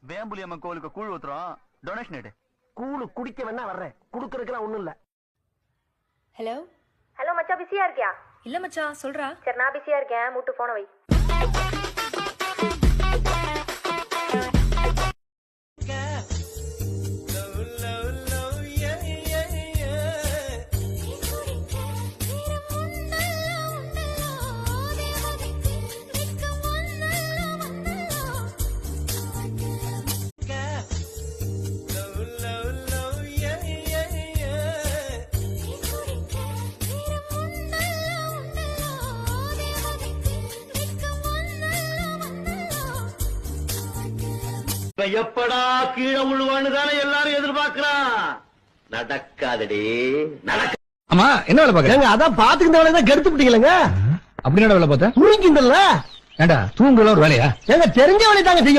வேம்புலி அம்மன் கோவிலுக்கு கூழ் ஊத்துறோம், டொனேஷன் எடு. கூழு குடிக்க வேணா வர்றேன், குடுக்கறதுக்குலாம் ஒண்ணும் இல்ல. ஹலோ ஹலோ மச்சான், பிஸியா இருக்கியா? இல்ல மச்சான், சொல்றா. சரி, நான் பிஸியா இருக்கேன், மூட்டு போன வை. எப்படா கீழே விழுவான்னு தானே எல்லாரும் எதிர்பார்க்கிறான். நடக்காதடி, நடக்க. ஆமா, என்ன வேலை பாக்க? அதான் பாத்துக்கிட்ட வேலை தான் கெடுத்து விட்டீங்களங்க. அப்படி என்ன வேலை பார்த்த? தூங்கிக்கின்றல. ஏண்டா தூங்குல ஒரு வேலையா? தெரிஞ்ச வேலை தாங்க செய்ய